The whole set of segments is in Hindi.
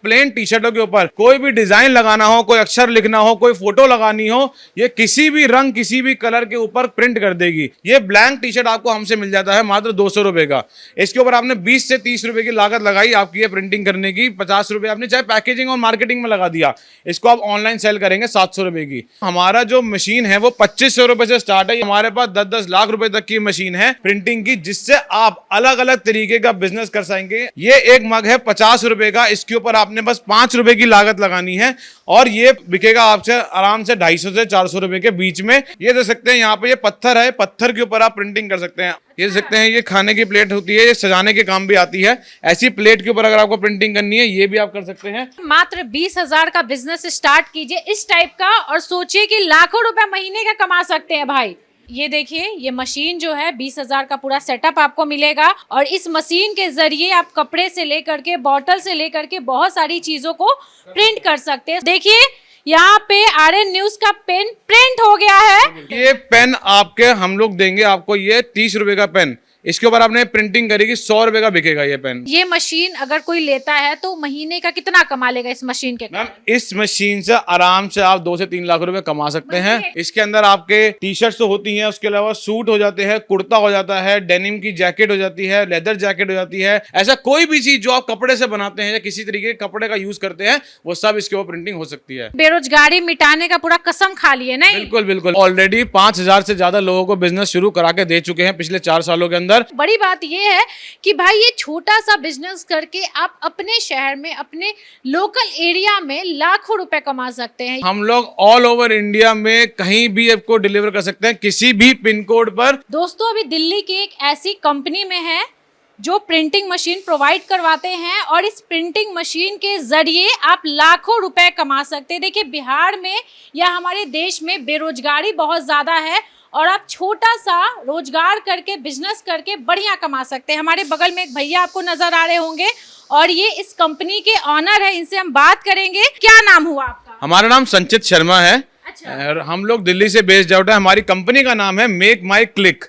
प्लेन टी शर्टों के ऊपर कोई भी डिजाइन लगाना हो, कोई अक्षर लिखना हो, कोई फोटो लगानी हो, ये किसी भी रंग किसी भी कलर के ऊपर प्रिंट कर देगी। ये ब्लैंक टी शर्ट आपको हमसे मिल जाता है मात्र 200 रुपए का। इसके ऊपर आपने 20 से 30 रुपए की लागत लगाई आपकी ये प्रिंटिंग करने की, 50 रुपए आपने चाहे पैकेजिंग और मार्केटिंग में लगा दिया, इसको आप ऑनलाइन सेल करेंगे 700 रुपए की। हमारा जो मशीन है वो 2500 रुपए से स्टार्ट है। हमारे पास 10-10 लाख रुपए तक की मशीन है प्रिंटिंग की, जिससे आप अलग अलग तरीके का बिजनेस कर सकेंगे। ये एक मग है 50 रुपए का, इसके ऊपर आपने बस 5 रुपए की लागत लगानी है और ये बिकेगा आपसे आराम से 250 से 400 रुपए के बीच में। ये दे सकते हैं, यहाँ पे ये पत्थर है, पत्थर के ऊपर आप प्रिंटिंग कर सकते हैं। ये दे सकते हैं, ये खाने की प्लेट होती है, ये सजाने के काम भी आती है। ऐसी प्लेट के ऊपर अगर आपको प्रिंटिंग करनी है ये भी आप कर सकते हैं। मात्र 20,000 का बिजनेस स्टार्ट कीजिए इस टाइप का और सोचिए कि लाखों रुपए महीने का कमा सकते हैं भाई। ये देखिए, ये मशीन जो है 20,000 का पूरा सेटअप आपको मिलेगा और इस मशीन के जरिए आप कपड़े से लेकर के बॉटल से लेकर के बहुत सारी चीजों को प्रिंट कर सकते हैं। देखिए यहाँ पे आरएन न्यूज का पेन प्रिंट हो गया है। ये पेन आपके हम लोग देंगे आपको, ये 30 रुपए का पेन, इसके ऊपर आपने प्रिंटिंग करेगी, 100 रुपए का बिकेगा ये पेन। ये मशीन अगर कोई लेता है तो महीने का कितना कमा लेगा इस मशीन के? मैम इस मशीन से आराम से आप 2 से 3 लाख रुपए कमा सकते हैं। इसके अंदर आपके टी शर्ट्स तो होती हैं, उसके अलावा सूट हो जाते हैं, कुर्ता हो जाता है, डेनिम की जैकेट हो जाती है, लेदर जैकेट हो जाती है। ऐसा कोई भी चीज जो आप कपड़े से बनाते हैं या किसी तरीके के कपड़े का यूज करते हैं वो सब इसके ऊपर प्रिंटिंग हो सकती है। बेरोजगारी मिटाने का पूरा कसम खा लिए नहीं? बिल्कुल बिल्कुल, ऑलरेडी 5,000 से ज्यादा लोगों को बिजनेस शुरू करा के दे चुके हैं पिछले 4 सालों के अंदर। बड़ी बात ये है कि भाई ये छोटा सा बिजनेस करके आप अपने शहर में, अपने लोकल एरिया में लाखों रुपए कमा सकते हैं। हम लोग ऑल ओवर इंडिया में कहीं भी आपको डिलीवर कर सकते हैं, किसी भी पिन कोड पर। दोस्तों अभी दिल्ली की एक ऐसी कंपनी में है जो प्रिंटिंग मशीन प्रोवाइड करवाते हैं और इस प्रिंटिंग मशीन के जरिए आप लाखों रुपए कमा सकते हैं। देखिए बिहार में या हमारे देश में बेरोजगारी बहुत ज्यादा है और आप छोटा सा रोजगार करके, बिजनेस करके बढ़िया कमा सकते हैं। हमारे बगल में एक भैया आपको नजर आ रहे होंगे और ये इस कंपनी के ऑनर है, इनसे हम बात करेंगे। क्या नाम हुआ आपका? हमारा नाम संचित शर्मा है। अच्छा। और हम लोग दिल्ली से बेस्ड आउट है। हमारी कंपनी का नाम है मेक माई क्लिक।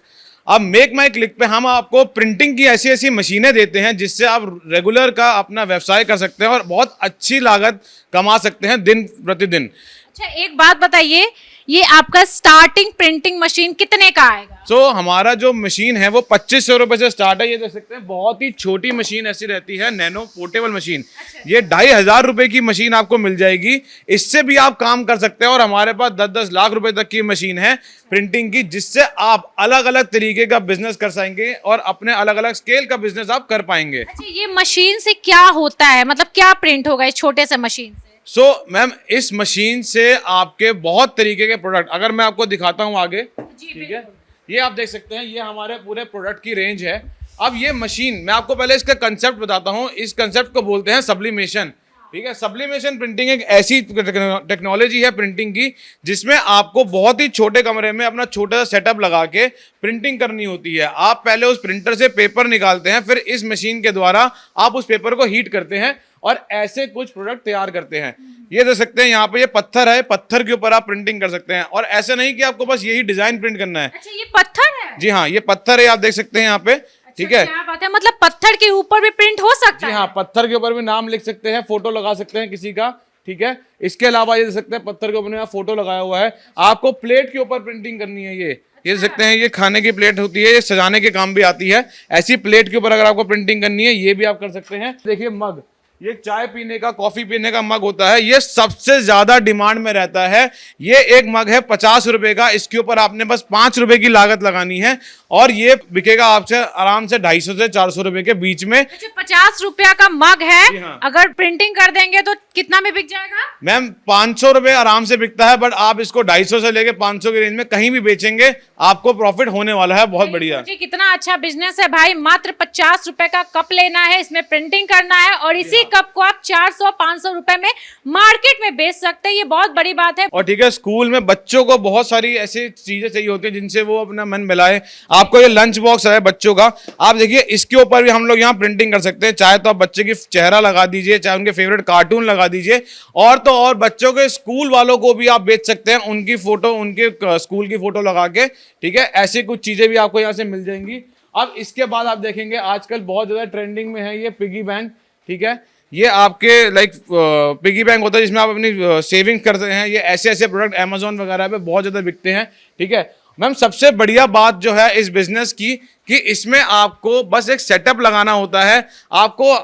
अब मेक माई क्लिक पे हम आपको प्रिंटिंग की ऐसी ऐसी मशीनें देते हैं जिससे आप रेगुलर का अपना व्यवसाय कर सकते हैं और बहुत अच्छी लागत कमा सकते हैं दिन प्रतिदिन। अच्छा एक बात बताइए, ये आपका स्टार्टिंग प्रिंटिंग मशीन कितने का आएगा? हमारा जो मशीन है वो 2500 रुपए से स्टार्ट है। ये देख सकते हैं, बहुत ही छोटी मशीन ऐसी रहती है, नैनो पोर्टेबल मशीन। ये 2,500 रुपए की मशीन आपको मिल जाएगी। इससे भी आप काम कर सकते हैं और हमारे पास 10-10 लाख रुपए तक की मशीन है प्रिंटिंग की, जिससे आप अलग अलग तरीके का बिजनेस कर सकेंगे और अपने अलग अलग स्केल का बिजनेस आप कर पाएंगे। अच्छा ये मशीन से क्या होता है, मतलब क्या प्रिंट होगा इस छोटे से मशीन से? मैम इस मशीन से आपके बहुत तरीके के प्रोडक्ट, अगर मैं आपको दिखाता हूँ आगे, ठीक है, ये आप देख सकते हैं, ये हमारे पूरे प्रोडक्ट की रेंज है। अब ये मशीन, मैं आपको पहले इसका कंसेप्ट बताता हूँ। इस कंसेप्ट को बोलते हैं सब्लिमेशन। ठीक है, सब्लिमेशन प्रिंटिंग एक ऐसी टेक्नोलॉजी है प्रिंटिंग की जिसमें आपको बहुत ही छोटे कमरे में अपना छोटा सा सेटअप लगा के प्रिंटिंग करनी होती है। आप पहले उस प्रिंटर से पेपर निकालते हैं, फिर इस मशीन के द्वारा आप उस पेपर को हीट करते हैं और ऐसे कुछ प्रोडक्ट तैयार करते हैं। ये देख सकते हैं, यहाँ पे ये पत्थर है, पत्थर के ऊपर आप प्रिंटिंग कर सकते हैं। और ऐसा नहीं कि आपको बस यही डिजाइन प्रिंट करना है। अच्छा ये पत्थर है? जी हाँ, ये पत्थर है, आप देख सकते हैं यहाँ पे। ठीक है, क्या बात है, मतलब पत्थर के ऊपर भी प्रिंट हो सकता है? जी हाँ, पत्थर के ऊपर भी नाम लिख सकते हैं, फोटो लगा सकते हैं किसी का। ठीक है, इसके अलावा ये देख सकते हैं, पत्थर के ऊपर फोटो लगाया हुआ है। आपको प्लेट के ऊपर प्रिंटिंग करनी है। ये देख सकते हैं, ये खाने की प्लेट होती है, ये सजाने के काम भी आती है। ऐसी प्लेट के ऊपर अगर आपको प्रिंटिंग करनी है ये भी आप कर सकते हैं। देखिए मग, ये चाय पीने का, कॉफी पीने का मग होता है, ये सबसे ज्यादा डिमांड में रहता है। ये एक मग है 50 रुपए का, इसके ऊपर आपने बस 5 रुपए की लागत लगानी है और ये बिकेगा आपसे आराम से 250 से 400 रुपए के बीच में। अच्छा 50 रुपया का मग है, हाँ। अगर प्रिंटिंग कर देंगे तो कितना में बिक जाएगा? मैम 500 रुपए आराम से बिकता है, बट आप इसको 250 से लेके 500 की रेंज में कहीं भी बेचेंगे आपको प्रॉफिट होने वाला है। बहुत बढ़िया जी, कितना अच्छा बिजनेस है भाई। मात्र 50 रुपए का कप लेना है, इसमें प्रिंटिंग करना है और इसी कप को आप 400-500 रुपए में मार्केट में बेच सकते हैं। ये बहुत बड़ी बात है। और ठीक है, स्कूल में बच्चों को बहुत सारी ऐसी चीजें चाहिए होती है जिनसे वो अपना मन मिलाए। आपको ये लंच बॉक्स है बच्चों का, आप देखिए इसके ऊपर भी हम लोग यहाँ प्रिंटिंग कर सकते हैं। चाहे तो आप बच्चे की चेहरा लगा दीजिए, चाहे उनके फेवरेट कार्टून लगा दीजिए, और तो और बच्चों के स्कूल वालों को भी आप बेच सकते हैं, उनकी फोटो, उनके स्कूल की फोटो लगा के। ठीक है, ऐसी कुछ चीजें भी आपको यहाँ से मिल जाएंगी। अब इसके बाद आप देखेंगे आजकल बहुत ज्यादा ट्रेंडिंग में है ये पिगी बैंक। ठीक है, ये आपके लाइक पिगी बैंक होता है जिसमें आप अपनी सेविंग करते हैं। ये ऐसे ऐसे प्रोडक्ट अमेजोन वगैरह पे बहुत ज़्यादा बिकते हैं, ठीक है। मैम सबसे बढ़िया बात जो है इस बिजनेस की कि इसमें आपको बस एक सेटअप लगाना होता है, आपको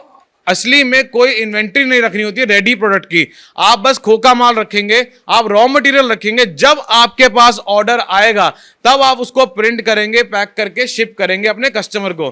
असली में कोई इन्वेंट्री नहीं रखनी होती है रेडी प्रोडक्ट की। आप बस खोखा माल रखेंगे, आप रॉ मटेरियल रखेंगे, जब आपके पास ऑर्डर आएगा तब आप उसको प्रिंट करेंगे, पैक करके शिप करेंगे अपने कस्टमर को।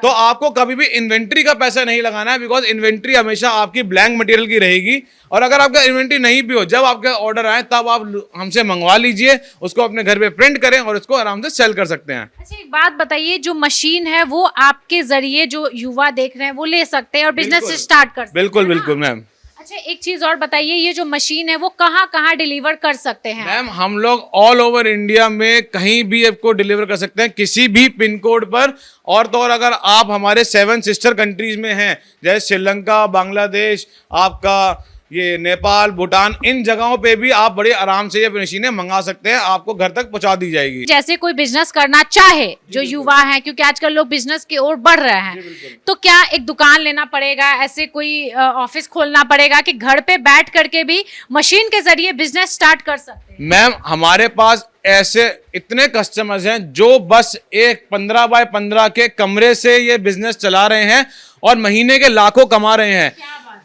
तो आपको कभी भी इन्वेंट्री का पैसा नहीं लगाना है, बिकॉज इन्वेंट्री हमेशा आपकी ब्लैंक मटेरियल की रहेगी। और अगर आपका इन्वेंट्री नहीं भी हो, जब आपका ऑर्डर आए तब आप हमसे मंगवा लीजिए, उसको अपने घर पे प्रिंट करें और उसको आराम से सेल कर सकते हैं। अच्छा एक बात बताइए, जो मशीन है वो आपके जरिए जो युवा देख रहे हैं वो ले सकते हैं और बिजनेस स्टार्ट कर सकते हैं? बिल्कुल बिल्कुल मैम। अच्छा एक चीज और बताइए, ये जो मशीन है वो कहाँ कहाँ डिलीवर कर सकते हैं? मैम हम लोग ऑल ओवर इंडिया में कहीं भी आपको डिलीवर कर सकते हैं, किसी भी पिन कोड पर। और तो और अगर आप हमारे 7 सिस्टर कंट्रीज में हैं, जैसे श्रीलंका, बांग्लादेश, आपका ये नेपाल, भूटान, इन जगहों पे भी आप बड़े आराम से ये मशीनें मंगा सकते हैं, आपको घर तक पहुंचा दी जाएगी। जैसे कोई बिजनेस करना चाहे जो युवा है, क्योंकि आजकल लोग बिजनेस की ओर बढ़ रहे हैं, तो क्या एक दुकान लेना पड़ेगा, ऐसे कोई ऑफिस खोलना पड़ेगा कि घर पे बैठ करके भी मशीन के जरिए बिजनेस स्टार्ट कर सकते हैं? मैम हमारे पास ऐसे इतने कस्टमर्स हैं जो बस एक 15 बाय 15 के कमरे से ये बिजनेस चला रहे हैं और महीने के लाखों कमा रहे हैं।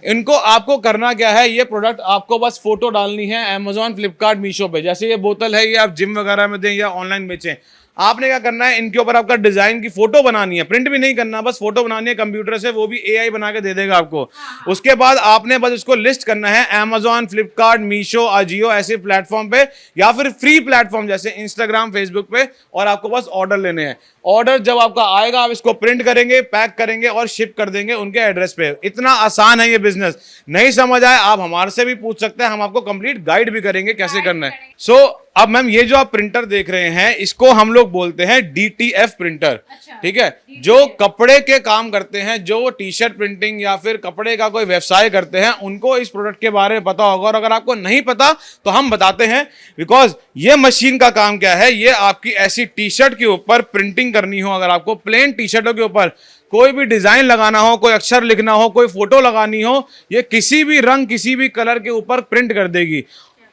इनको आपको करना क्या है, ये प्रोडक्ट आपको बस फोटो डालनी है अमेजोन, फ्लिपकार्ट, मीशो पे। जैसे ये बोतल है, ये आप जिम वगैरह में दें या ऑनलाइन बेचें, आपने क्या करना है, इनके ऊपर आपका डिजाइन की फोटो बनानी है, प्रिंट भी नहीं करना, बस फोटो बनानी है कंप्यूटर से, वो भी एआई बना के दे देगा आपको। उसके बाद आपने बस उसको लिस्ट करना है अमेजोन, फ्लिपकार्ट, मीशो, अजियो ऐसे प्लेटफॉर्म पे, या फिर फ्री प्लेटफॉर्म जैसे इंस्टाग्राम, फेसबुक पे, और आपको बस ऑर्डर लेने हैं। ऑर्डर जब आपका आएगा आप इसको प्रिंट करेंगे, पैक करेंगे और शिप कर देंगे उनके एड्रेस पे। इतना आसान है ये बिजनेस। नहीं समझ आए आप हमारे से भी पूछ सकते हैं, हम आपको कंप्लीट गाइड भी करेंगे कैसे करना है। सो अब मैम ये जो आप प्रिंटर देख रहे हैं इसको हम लोग बोलते हैं DTF प्रिंटर, ठीक है। जो कपड़े के काम करते हैं, जो टी शर्ट प्रिंटिंग या फिर कपड़े का कोई व्यवसाय करते हैं, उनको इस प्रोडक्ट के बारे में पता होगा। और अगर आपको नहीं पता तो हम बताते हैं, बिकॉज ये मशीन का काम क्या है, ये आपकी ऐसी टी शर्ट के ऊपर प्रिंटिंग करनी हो, अगर आपको प्लेन टी शर्टों के ऊपर कोई भी डिजाइन लगाना हो, कोई अक्षर लिखना हो, कोई फोटो लगानी हो, ये किसी भी रंग, किसी भी कलर के ऊपर प्रिंट कर देगी।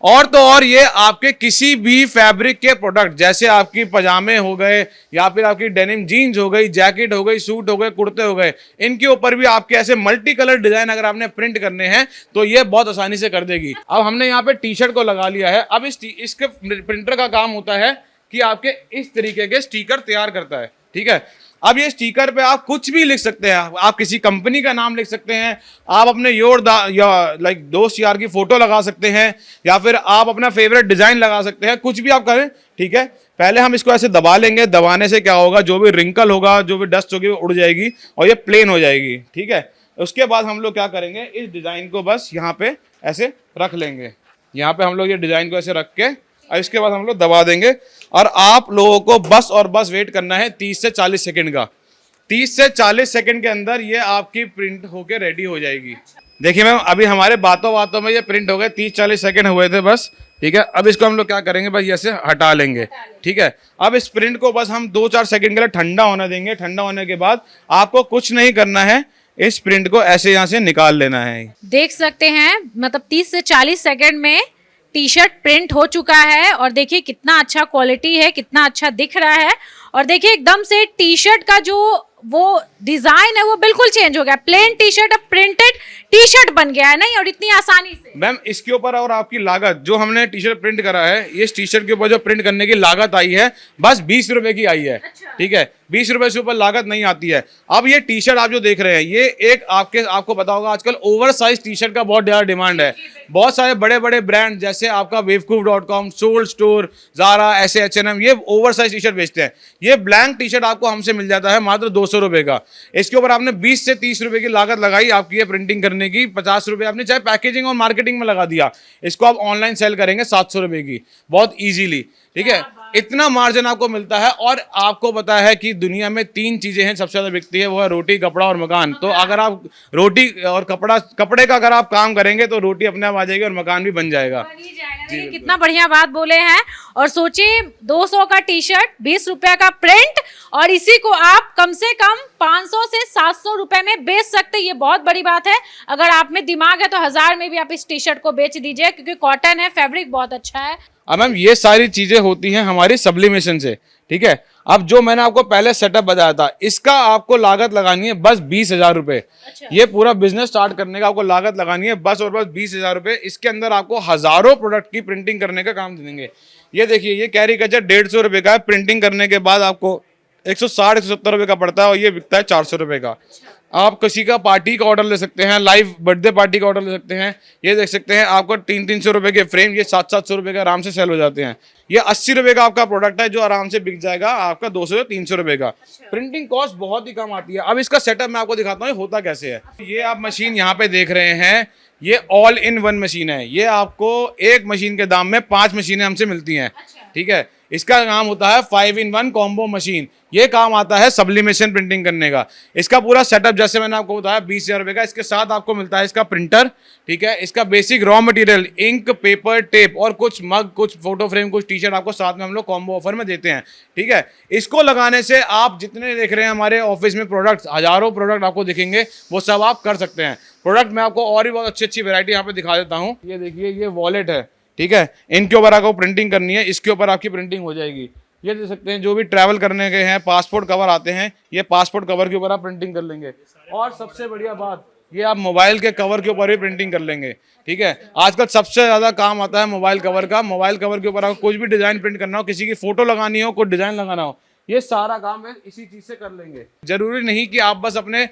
और तो और ये आपके किसी भी फैब्रिक के प्रोडक्ट, जैसे आपकी पजामे हो गए या फिर आपकी डेनिम जीन्स हो गई, जैकेट हो गई, सूट हो गए, कुर्ते हो गए, इनके ऊपर भी आपके ऐसे मल्टी कलर डिजाइन अगर आपने प्रिंट करने हैं तो ये बहुत आसानी से कर देगी। अब हमने यहाँ पे टी शर्ट को लगा लिया है। अब इसके प्रिंटर का काम होता है कि आपके इस तरीके के स्टिकर तैयार करता है, ठीक है। अब ये स्टिकर पे आप कुछ भी लिख सकते हैं, आप किसी कंपनी का नाम लिख सकते हैं, आप अपने दोस्त यार की फोटो लगा सकते हैं, या फिर आप अपना फेवरेट डिजाइन लगा सकते हैं, कुछ भी आप करें, ठीक है। पहले हम इसको ऐसे दबा लेंगे, दबाने से क्या होगा, जो भी रिंकल होगा, जो भी डस्ट होगी वो उड़ जाएगी और ये प्लेन हो जाएगी, ठीक है। उसके बाद हम लोग क्या करेंगे, इस डिजाइन को बस यहाँ पे ऐसे रख लेंगे, यहाँ पे हम लोग ये डिजाइन को ऐसे रख के और इसके बाद हम लोग दबा देंगे। और आप लोगों को बस और बस वेट करना है 30 से 40 सेकंड का। 30 से 40 सेकंड के अंदर ये आपकी प्रिंट होके रेडी हो जाएगी। देखिए मैम अभी हमारे बातों बातों में ये प्रिंट हो गए, 30-40 सेकंड हुए थे बस, ठीक है। अब इसको हम लोग क्या करेंगे, बस ऐसे हटा लेंगे, ठीक है। अब इस प्रिंट को बस हम 2-4 सेकंड के लिए ठंडा होने देंगे। ठंडा होने के बाद आपको कुछ नहीं करना है, इस प्रिंट को ऐसे यहाँ से निकाल लेना है। देख सकते हैं मतलब 30 से 40 सेकंड में टी शर्ट प्रिंट हो चुका है और देखिए कितना अच्छा क्वालिटी है, कितना अच्छा दिख रहा है। और देखिए एकदम से टी शर्ट का जो वो डिजाइन है वो बिल्कुल चेंज हो गया, प्लेन टी शर्ट अब प्रिंटेड टी शर्ट बन गया है, नहीं और इतनी आसानी से। मैम इसके ऊपर और आपकी लागत, जो हमने टी शर्ट प्रिंट करा है, ये टी शर्ट के ऊपर जो प्रिंट करने की लागत आई है बस 20 रुपए की आई है, अच्छा। ठीक है। 20 रुपए से ऊपर लागत नहीं आती है। अब ये टी शर्ट आप जो देख रहे हैं, ये एक आपको पता होगा आजकल ओवर साइज टी शर्ट का बहुत ज्यादा डिमांड है। बहुत सारे बड़े बड़े ब्रांड जैसे आपका wavecube.com, सोल स्टोर, ज़ारा, ऐसे H&M, ये ओवर साइज टी शर्ट बेचते हैं। ये ब्लैंक टी शर्ट आपको हमसे मिल जाता है मात्र 200 रुपए का। इसके ऊपर आपने 20 से 30 रुपए की लागत लगाई आपकी ये प्रिंटिंग करने की, 50 रुपए आपने चाहे पैकेजिंग और मार्केटिंग में लगा दिया। इसको आप ऑनलाइन सेल करेंगे 700 रुपए की, बहुत ईजिली, ठीक है। इतना मार्जिन आपको मिलता है। और आपको पता है कि दुनिया में 3 चीजें हैं सबसे ज्यादा बिकती है, वो है रोटी, कपड़ा और मकान। तो अगर आप रोटी और कपड़े का अगर आप काम करेंगे तो रोटी अपने आप आ जाएगी और मकान भी बन जाएगा। कितना बढ़िया बात बोले हैं। और सोचिए 200 का टी शर्ट, 20 रुपया का प्रिंट, और इसी को आप कम से कम 500 से 700 रुपए में बेच सकते हैं। ये बहुत बड़ी बात है। अगर आप में दिमाग है तो 1000 में भी आप इस टी शर्ट को बेच दीजिए, क्योंकि कॉटन है, फैब्रिक बहुत अच्छा है। अब मैम ये सारी चीजें होती हैं हमारी सब्लिमेशन से, ठीक है। अब जो मैंने आपको पहले सेटअप बताया था, इसका आपको लागत लगानी है बस 20,000 रुपए। ये पूरा बिजनेस स्टार्ट करने का आपको लागत लगानी है बस और बस 20,000 रुपए। इसके अंदर आपको हजारों प्रोडक्ट की प्रिंटिंग करने का काम देंगे। ये देखिए, ये कैरिकेचर 150 रुपए का है, प्रिंटिंग करने के बाद आपको 160-170 रुपए का पड़ता है, और ये बिकता है 400 रुपए का। आप किसी का पार्टी का ऑर्डर ले सकते हैं, लाइव बर्थडे पार्टी का ऑर्डर ले सकते हैं। ये देख सकते हैं आपको 300-300 रुपए के फ्रेम, ये 700-700 रुपए का आराम से सेल हो जाते हैं। ये 80 रुपए का आपका प्रोडक्ट है जो आराम से बिक जाएगा आपका 200-300 रुपए का। प्रिंटिंग कॉस्ट बहुत ही कम आती है। अब इसका सेटअप मैं आपको दिखाता हूँ होता कैसे है। ये आप मशीन यहाँ पे देख रहे हैं, ये ऑल इन वन मशीन है। ये आपको एक मशीन के दाम में 5 मशीनें हमसे मिलती हैं, ठीक है। इसका नाम होता है 5-in-1 कॉम्बो मशीन। ये काम आता है सब्लिमेशन प्रिंटिंग करने का। इसका पूरा सेटअप जैसे मैंने आपको बताया 20,000 रुपए का। इसके साथ आपको मिलता है इसका प्रिंटर, ठीक है। इसका basic raw material ink, paper, tape और कुछ मग, कुछ फोटो फ्रेम, कुछ टी शर्ट आपको साथ में हम लोग कॉम्बो ऑफर में देते हैं, ठीक है। इसको लगाने से आप जितने देख रहे हैं हमारे ऑफिस में प्रोडक्ट, हजारों प्रोडक्ट आपको दिखेंगे, वो सब आप कर सकते हैं। प्रोडक्ट मैं आपको और भी बहुत अच्छी अच्छी वैरायटी यहाँ पे दिखा देता हूँ। ये देखिए, ये वॉलेट है, ठीक है। इनके ऊपर आपको प्रिंटिंग करनी है, इसके ऊपर आपकी प्रिंटिंग हो जाएगी। ये देख सकते हैं जो भी ट्रैवल करने गए हैं, पासपोर्ट कवर आते हैं, ये पासपोर्ट कवर के ऊपर आप प्रिंटिंग कर लेंगे। और सबसे बढ़िया बात, ये आप मोबाइल के कवर के ऊपर भी प्रिंटिंग कर लेंगे, ठीक है। आजकल सबसे ज्यादा काम आता है मोबाइल कवर का। मोबाइल कवर के ऊपर आपको कुछ भी डिजाइन प्रिंट करना हो, किसी की फोटो लगानी हो, कोई डिजाइन लगाना हो, ये सारा काम है इसी चीज से कर लेंगे। जरूरी नहीं कि आप बस अपने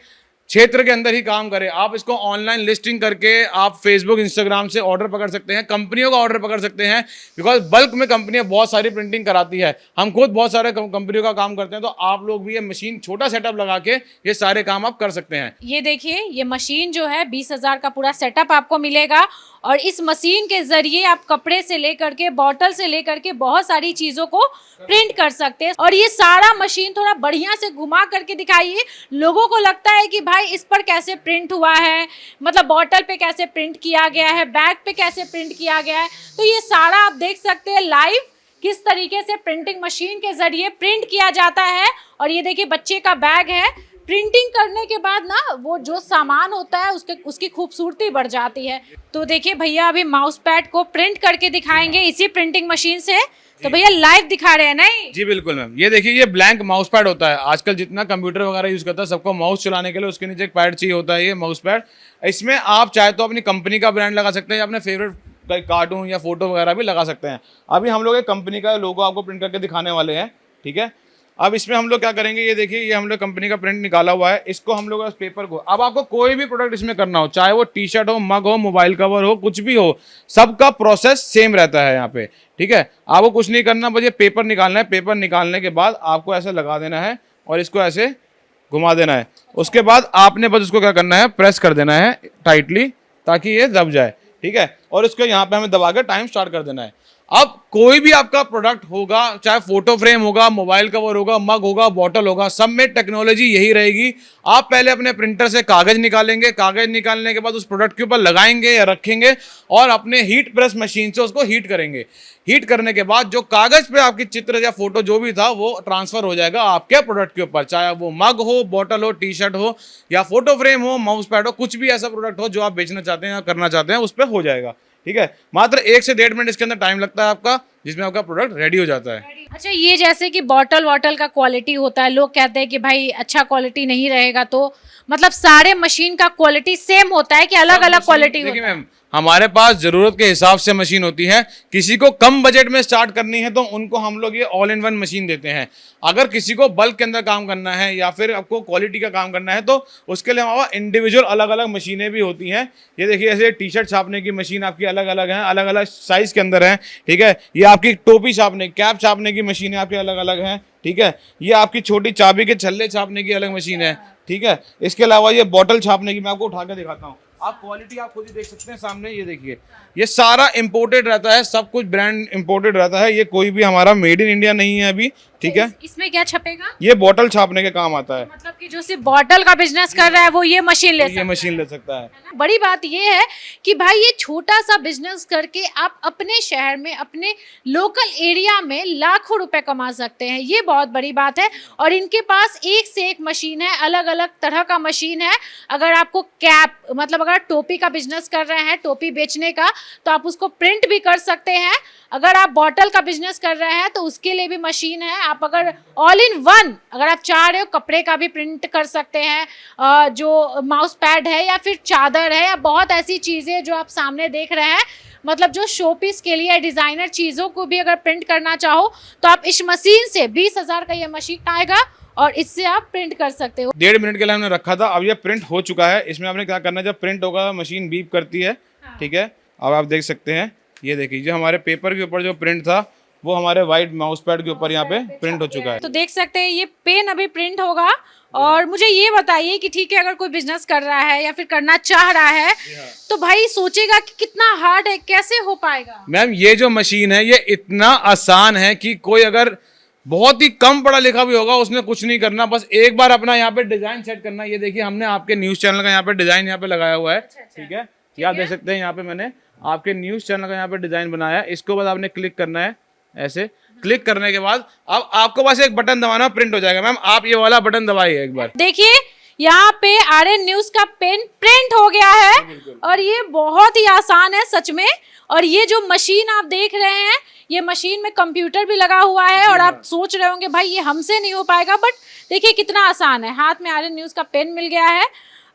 क्षेत्र के अंदर ही काम करें, आप इसको ऑनलाइन लिस्टिंग करके आप फेसबुक, इंस्टाग्राम से ऑर्डर पकड़ सकते हैं, कंपनियों का ऑर्डर पकड़ सकते हैं। बिकॉज बल्क में कंपनियां बहुत सारी प्रिंटिंग कराती है, हम खुद बहुत सारे कंपनियों का काम करते हैं, तो आप लोग भी ये मशीन छोटा सेटअप लगा के ये सारे काम आप कर सकते हैं। ये देखिए, ये मशीन जो है 20,000 का पूरा सेटअप आपको मिलेगा, और इस मशीन के जरिए आप कपड़े से लेकर के, बॉटल से लेकर के बहुत सारी चीजों को प्रिंट कर सकते हैं। और ये सारा मशीन थोड़ा बढ़िया से घुमा करके दिखाइए। लोगों को लगता है कि भाई इस पर कैसे प्रिंट हुआ है, मतलब बॉटल पे कैसे प्रिंट किया गया है, बैग पे कैसे प्रिंट किया गया है। तो ये सारा आप देख सकते हैं लाइव किस तरीके से प्रिंटिंग मशीन के जरिए प्रिंट किया जाता है। और ये देखिए, बच्चे का बैग है। प्रिंटिंग करने के बाद ना वो जो सामान होता है उसकी खूबसूरती बढ़ जाती है। तो देखिए भैया अभी माउस पैड को प्रिंट करके दिखाएंगे इसी प्रिंटिंग मशीन से। तो भैया लाइव दिखा रहे हैं नहीं? जी बिल्कुल मैम। ये देखिए, ये ब्लैंक माउस पैड होता है। आजकल जितना कंप्यूटर वगैरह यूज करता है, सबको माउस चलाने के लिए उसके नीचे एक पैड चाहिए होता है, ये माउस पैड। इसमें आप चाहे तो अपनी कंपनी का ब्रांड लगा सकते हैं, या अपने फेवरेट कार्टून या फोटो वगैरह भी लगा सकते हैं। अभी हम लोग एक कंपनी का लोगो आपको प्रिंट करके दिखाने वाले हैं, ठीक है। अब इसमें हम लोग क्या करेंगे, ये देखिए, ये हम लोग कंपनी का प्रिंट निकाला हुआ है। इसको हम लोग पेपर को, अब आपको कोई भी प्रोडक्ट इसमें करना हो, चाहे वो टी शर्ट हो, मग हो, मोबाइल कवर हो, कुछ भी हो, सबका प्रोसेस सेम रहता है यहाँ पे, ठीक है। आपको कुछ नहीं करना, बस ये पेपर निकालना है। पेपर निकालने के बाद आपको ऐसे लगा देना है और इसको ऐसे घुमा देना है। उसके बाद आपने बस उसको क्या करना है, प्रेस कर देना है टाइटली, ताकि ये दब जाए, ठीक है। और इसको यहाँ पे हमें दबा के टाइम स्टार्ट कर देना है। अब कोई भी आपका प्रोडक्ट होगा, चाहे फोटो फ्रेम होगा, मोबाइल कवर होगा, मग होगा, बॉटल होगा, सब में टेक्नोलॉजी यही रहेगी। आप पहले अपने प्रिंटर से कागज निकालेंगे, कागज निकालने के बाद उस प्रोडक्ट के ऊपर लगाएंगे या रखेंगे, और अपने हीट प्रेस मशीन से उसको हीट करेंगे। हीट करने के बाद जो कागज पे आपकी चित्र या फोटो जो भी था वो ट्रांसफर हो जाएगा आपके प्रोडक्ट के ऊपर, चाहे वो मग हो, बॉटल हो, टी शर्ट हो, या फोटो फ्रेम हो, माउस पैड हो, कुछ भी ऐसा प्रोडक्ट हो जो आप बेचना चाहते हैं या करना चाहते हैं, उस पर हो जाएगा, ठीक है। मात्र 1 से 1.5 मिनट इसके अंदर टाइम लगता है आपका, जिसमें आपका प्रोडक्ट रेडी हो जाता है। अच्छा, ये जैसे कि बॉटल वॉटल का क्वालिटी होता है, लोग कहते हैं कि भाई अच्छा क्वालिटी नहीं रहेगा, तो मतलब सारे मशीन का क्वालिटी सेम होता है कि अलग अलग क्वालिटी होता है? देखिए मैम, हमारे पास जरूरत के हिसाब से मशीन होती है। किसी को कम बजट में स्टार्ट करनी है तो उनको हम लोग ये ऑल इन वन मशीन देते हैं। अगर किसी को बल्क के अंदर काम करना है या फिर आपको क्वालिटी का काम करना है तो उसके लिए हमारे पास इंडिविजुअल अलग अलग मशीनें भी होती हैं। ये देखिए, ऐसे टी शर्ट छापने की मशीन आपकी अलग अलग है, अलग अलग साइज के अंदर है, ठीक है। ये आपकी टोपी छापने, कैप छापने की मशीनें आपकी अलग अलग हैं, ठीक है। ये आपकी छोटी चाबी के छल्ले छापने की अलग मशीन है, ठीक है। इसके अलावा ये बॉटल छापने की मैं आपको उठा के दिखाता हूँ। आप क्वालिटी आप खुद ही देख सकते हैं सामने, ये देखिए ये सारा इंपोर्टेड रहता है, सब कुछ ब्रांड इंपोर्टेड रहता है, ये कोई भी हमारा मेड इन इंडिया नहीं है अभी, ठीक है। इसमें क्या छपेगा? ये बॉटल छापने के काम आता है, मतलब कि जो सिर्फ बॉटल का बिजनेस कर रहा है वो ये मशीन ले सकता ये है। मशीन ले सकता है। बड़ी बात ये है कि भाई ये छोटा सा बिजनेस करके आप अपने शहर में, अपने लोकल एरिया में लाखों रुपए कमा सकते हैं, ये बहुत बड़ी बात है। और इनके पास एक से एक मशीन है, अलग अलग तरह का मशीन है। अगर आपको कैप, मतलब अगर टोपी का बिजनेस कर रहे हैं, टोपी बेचने का, तो आप उसको प्रिंट भी कर सकते हैं। अगर आप बॉटल का बिजनेस कर रहे हैं तो उसके लिए भी मशीन है। आप अगर ऑल इन वन, अगर आप चाह रहे हो कपड़े का भी प्रिंट कर सकते हैं, जो माउस पैड है या फिर चादर है, या बहुत ऐसी चीज़ें जो आप सामने देख रहे हैं, मतलब जो शोपीस के लिए डिज़ाइनर चीज़ों को भी अगर प्रिंट करना चाहो तो आप इस मशीन से 20,000 का ये मशीन आएगा और इससे आप प्रिंट कर सकते हो। 1.5 मिनट के लिए हमने रखा था, अब ये प्रिंट हो चुका है। इसमें आपने क्या करना है, जब प्रिंट होगा मशीन बीप करती है, ठीक है। अब आप देख सकते हैं, ये देखिए जो हमारे पेपर के ऊपर जो प्रिंट था वो हमारे वाइट माउस पैड के ऊपर यहाँ पे प्रिंट हो चुका है। तो देख सकते हैं ये पेन अभी प्रिंट होगा। और मुझे ये बताइए कि ठीक है, अगर कोई बिजनेस कर रहा है या फिर करना चाह रहा है तो भाई सोचेगा कि कितना हार्ड है, कैसे हो पाएगा? मैम ये जो मशीन है ये इतना आसान है कि कोई अगर बहुत ही कम पढ़ा लिखा भी होगा उसने कुछ नहीं करना, बस एक बार अपना यहाँ पे डिजाइन सेट करना। ये देखिए हमने आपके न्यूज चैनल का यहाँ पे डिजाइन यहाँ पे लगाया हुआ है, ठीक है। ये आप देख सकते हैं, यहाँ पे मैंने आपके न्यूज चैनल का यहाँ पे डिजाइन बनाया है। इसको बाद आपने क्लिक करना है, ऐसे क्लिक करने के बाद अब आपको बस एक बटन दबाना, प्रिंट हो जाएगा। मैम आप ये वाला बटन दबाइए एक बार, देखिए यहाँ पे आरएन न्यूज का पेन प्रिंट हो गया है और ये बहुत ही आसान है सच में। और ये जो मशीन आप देख रहे हैं, ये मशीन में कंप्यूटर भी लगा हुआ है और आप सोच रहे होंगे भाई ये हमसे नहीं हो पाएगा, बट देखिए कितना आसान है। हाथ में आरएन न्यूज का पेन मिल गया है।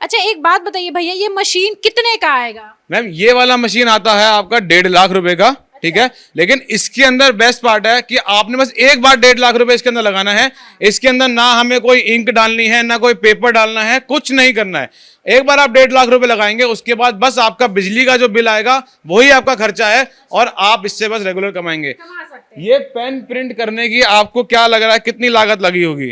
अच्छा एक बात बताइए भैया, ये मशीन कितने का आएगा? मैम ये वाला मशीन आता है आपका 1.5 लाख रुपए का, ठीक है। लेकिन इसके अंदर बेस्ट पार्ट है कि आपने बस एक बार 1.5 लाख रुपए इसके अंदर लगाना है। इसके अंदर ना हमें कोई इंक डालनी है, ना कोई पेपर डालना है, कुछ नहीं करना है। एक बार आप 1.5 लाख रुपए लगाएंगे, उसके बाद बस आपका बिजली का जो बिल आएगा वही आपका खर्चा है और आप इससे बस रेगुलर कमाएंगे। ये पेन प्रिंट करने की आपको क्या लग रहा है, कितनी लागत लगी होगी?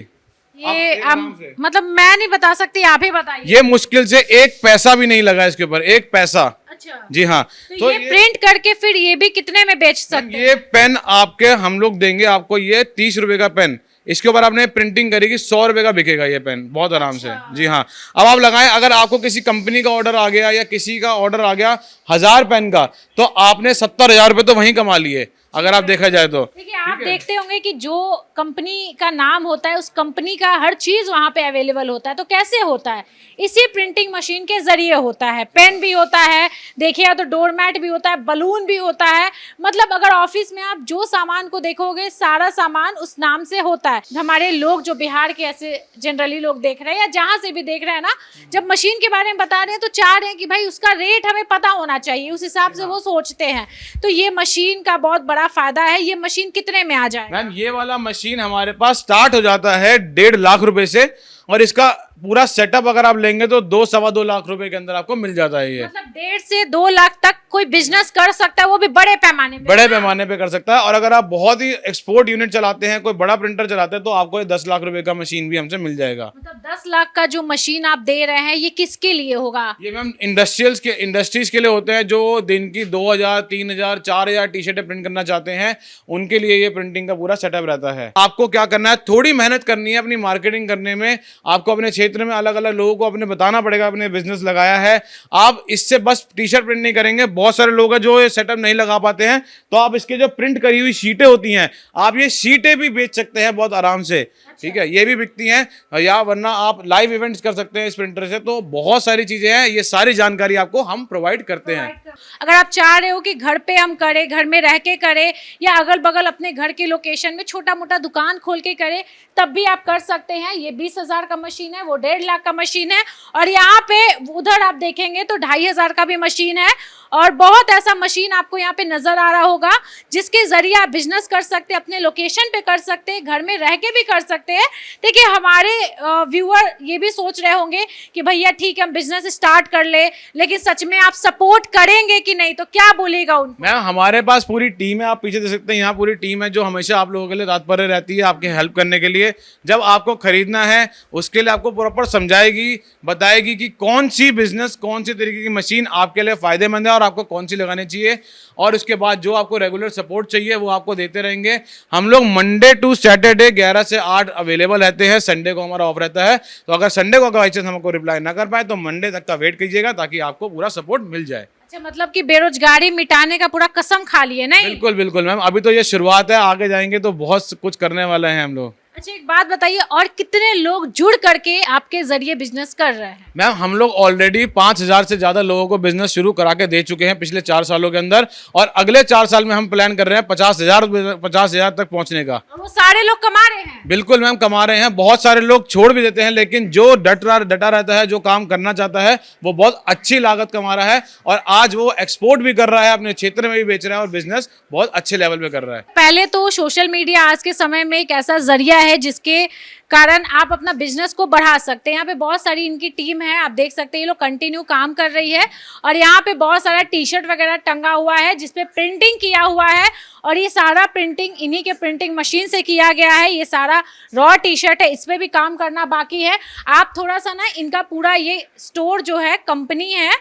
ये मतलब मैं नहीं बता सकती, आप ही बताइए। ये मुश्किल से 1 पैसा भी नहीं लगा इसके ऊपर, 1 पैसा। अच्छा जी हाँ। तो ये प्रिंट करके फिर ये भी कितने में बेच सकते हैं? ये पेन आपके हम लोग देंगे आपको, ये 30 रुपए का पेन। इसके ऊपर आपने प्रिंटिंग करेगी, 100 रुपए का बिकेगा ये पेन, बहुत आराम से। जी हाँ। अब आप लगाएं, अगर आपको किसी कंपनी का ऑर्डर आ गया या किसी का ऑर्डर आ गया 1000 पेन का, तो आपने 70,000 रुपए तो वहीं कमा लिए, अगर आप देखा जाए तो। देखिए आप देखते होंगे कि जो कंपनी का नाम होता है उस कंपनी का हर चीज वहां पे अवेलेबल होता है। तो कैसे होता है? इसी प्रिंटिंग मशीन के जरिए होता है। पेन भी होता है, देखिए तो डोरमैट भी होता है, बलून भी होता है। मतलब अगर ऑफिस में आप जो सामान को देखोगे सारा सामान उस नाम से होता है। हमारे लोग जो बिहार के ऐसे जनरली लोग देख रहे हैं या जहां से भी देख रहे हैं ना, जब मशीन के बारे में बता रहे हैं तो चाह रहे हैं कि भाई उसका रेट हमें पता होना चाहिए, उस हिसाब से वो सोचते हैं। तो ये मशीन का बहुत बड़ा फायदा है। ये मशीन कितने में आ जाएगा? मैम ये वाला मशीन हमारे पास स्टार्ट हो जाता है 1.5 लाख रुपए से, और इसका पूरा सेटअप अगर आप लेंगे तो 2-2.25 लाख रुपए के अंदर आपको मिल जाता है। ये मतलब 1.5 से 2 लाख तक कोई बिजनेस कर सकता है, वो भी बड़े पैमाने पे। बड़े पैमाने पे कर सकता है। और अगर आप बहुत ही एक्सपोर्ट यूनिट चलाते हैं, कोई बड़ा प्रिंटर चलाते हैं, तो आपको 10 लाख रुपए का मशीन भी हमसे मिल जाएगा। मतलब 10 लाख का जो मशीन आप दे रहे हैं ये किसके लिए होगा? ये मैम इंडस्ट्रीज के लिए होते हैं जो दिन की 2000, 3000, 4000 टी शर्टें प्रिंट करना चाहते हैं, उनके लिए ये प्रिंटिंग का पूरा सेटअप रहता है। आपको क्या करना है, थोड़ी मेहनत करनी है अपनी मार्केटिंग करने में। आपको अपने क्षेत्र में अलग अलग लोगों को अपने बताना पड़ेगा अपने बिजनेस लगाया है। आप इससे बस टी शर्ट प्रिंट नहीं करेंगे, बहुत सारे लोग हैं जो ये सेटअप नहीं लगा पाते हैं, तो आप इसके जो प्रिंट करी हुई शीटें होती हैं, आप ये शीटें भी बेच सकते हैं बहुत आराम से। ठीक है, ये भी बिकती हैं, या वरना आप लाइव इवेंट्स कर सकते हैं इस प्रिंटर से। तो बहुत सारी चीजें हैं, ये सारी जानकारी आपको हम प्रोवाइड करते हैं। अगर आप चाह रहे हो कि घर पे हम करें, घर में रह के करें, या अगल बगल अपने घर के लोकेशन में छोटा मोटा दुकान खोल के करें, तब भी आप कर सकते हैं। ये 20,000 का मशीन है, वो 1.5 लाख का मशीन है। और यहाँ पे उधर आप देखेंगे तो 2,500 का भी मशीन है। और बहुत ऐसा मशीन आपको यहाँ पे नजर आ रहा होगा जिसके जरिए आप बिजनेस कर सकते हैं, अपने लोकेशन पे कर सकते हैं, घर में रह के भी कर सकते हैं। सकते हैं। देखिए हमारे व्यूअर ये भी सोच रहे होंगे कि भैया ठीक है हम बिजनेस स्टार्ट कर ले, लेकिन सच में आप सपोर्ट करेंगे कि नहीं, तो क्या बोलेगा उनको? मैम हमारे पास पूरी टीम है, आप पीछे देख सकते हैं, यहाँ पूरी टीम है जो हमेशा आप लोगों के लिए तत्पर रहती है आपकी हेल्प करने के लिए। जब आपको खरीदना है उसके लिए आपको प्रॉपर समझाएगी, बताएगी कि कौन सी बिजनेस, कौन सी तरीके की मशीन आपके लिए फ़ायदेमंद है और आपको कौन सी लगानी चाहिए, और उसके बाद जो आपको रेगुलर सपोर्ट चाहिए वो आपको देते रहेंगे। हम लोग मंडे टू सैटरडे 11 से 8 अवेलेबल रहते हैं, संडे को हमारा ऑफ रहता है। तो अगर संडे को बाई चांस हमको रिप्लाई ना कर पाए तो मंडे तक का वेट कीजिएगा ताकि आपको पूरा सपोर्ट मिल जाए। अच्छा, मतलब कि बेरोजगारी मिटाने का पूरा कसम खा लिए नहीं? बिल्कुल बिल्कुल मैम, अभी तो ये शुरुआत है, आगे जाएंगे तो बहुत कुछ करने वाले हैं हम लोग। अच्छा एक बात बताइए, और कितने लोग जुड़ करके आपके जरिए बिजनेस कर रहे हैं? मैम हम लोग ऑलरेडी 5,000 से ज़्यादा लोगों को बिजनेस शुरू करा के दे चुके हैं पिछले 4 सालों के अंदर, और अगले 4 साल में हम प्लान कर रहे हैं 50,000 तक पहुंचने का। और वो सारे लोग कमा रहे हैं? बिल्कुल मैम कमा रहे हैं। बहुत सारे लोग छोड़ भी देते हैं, लेकिन जो डटा रहता है, जो काम करना चाहता है, वो बहुत अच्छी लागत कमा रहा है और आज वो एक्सपोर्ट भी कर रहा है, अपने क्षेत्र में भी बेच रहा है और बिजनेस बहुत अच्छे लेवल पे कर रहा है। पहले तो सोशल मीडिया आज के समय में एक ऐसा जरिया है जिसके कारण आप अपना बिजनेस को बढ़ा सकते हैं। यहाँ पे बहुत सारी इनकी टीम है, आप देख सकते हैं ये लोग कंटिन्यू काम कर रही है, और यहाँ पे बहुत सारा टी शर्ट वगैरह टंगा हुआ है जिसपे प्रिंटिंग किया हुआ है, और ये सारा प्रिंटिंग इन्हीं के प्रिंटिंग मशीन से किया गया है। ये सारा रॉ टी शर्ट है, इस पर भी काम करना बाकी है। आप थोड़ा सा ना इनका पूरा ये स्टोर जो है, कंपनी है,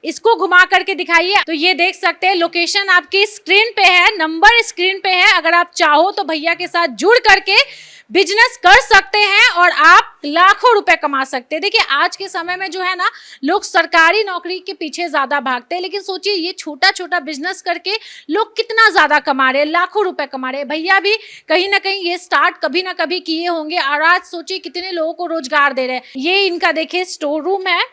इसको घुमा करके दिखाइए तो ये देख सकते हैं। लोकेशन आपकी स्क्रीन पे है, नंबर स्क्रीन पे है। अगर आप चाहो तो भैया के साथ जुड़ करके बिजनेस कर सकते हैं और आप लाखों रुपए कमा सकते हैं। देखिए आज के समय में जो है ना, लोग सरकारी नौकरी के पीछे ज्यादा भागते हैं, लेकिन सोचिए ये छोटा छोटा बिजनेस करके लोग कितना ज्यादा कमा रहे हैं, लाखों रुपए कमा रहे हैं। भैया भी कहीं ना कहीं ये स्टार्ट कभी ना कभी किए होंगे, और आज सोचिए कितने लोगों को रोजगार दे रहे हैं। ये इनका देखिए स्टोर रूम है,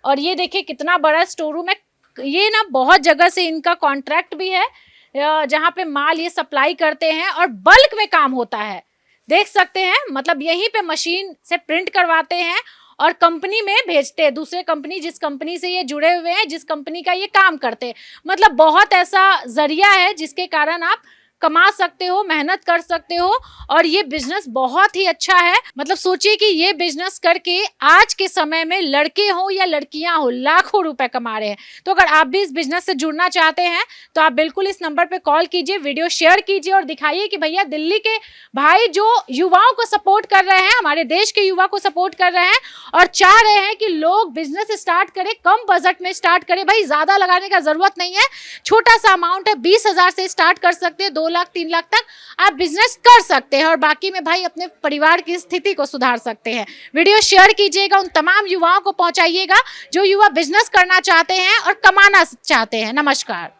और ये देखिए कितना बड़ा स्टोर रूम है। ये ना बहुत जगह से इनका कॉन्ट्रैक्ट भी है, जहाँ पे माल ये सप्लाई करते हैं और बल्क में काम होता है, देख सकते हैं। मतलब यहीं पे मशीन से प्रिंट करवाते हैं और कंपनी में भेजते हैं, दूसरे कंपनी, जिस कंपनी से ये जुड़े हुए हैं, जिस कंपनी का ये काम करते हैं। मतलब बहुत ऐसा जरिया है जिसके कारण आप कमा सकते हो, मेहनत कर सकते हो, और ये बिजनेस बहुत ही अच्छा है। मतलब सोचिए कि ये बिजनेस करके आज के समय में लड़के हो या लड़कियां हो लाखों रुपए कमा रहे हैं। तो अगर आप भी इस बिजनेस से जुड़ना चाहते हैं तो आप बिल्कुल इस नंबर पे कॉल कीजिए, वीडियो शेयर कीजिए और दिखाइए कि भैया दिल्ली के भाई जो युवाओं को सपोर्ट कर रहे हैं, हमारे देश के युवा को सपोर्ट कर रहे हैं और चाह रहे हैं कि लोग बिजनेस स्टार्ट करें, कम बजट में स्टार्ट करें। भाई ज्यादा लगाने का जरूरत नहीं है, छोटा सा अमाउंट है, 20,000 से स्टार्ट कर सकते हैं, 2 लाख 3 लाख तक आप बिजनेस कर सकते हैं, और बाकी में भाई अपने परिवार की स्थिति को सुधार सकते हैं। वीडियो शेयर कीजिएगा, उन तमाम युवाओं को पहुंचाइएगा जो युवा बिजनेस करना चाहते हैं और कमाना चाहते हैं। नमस्कार।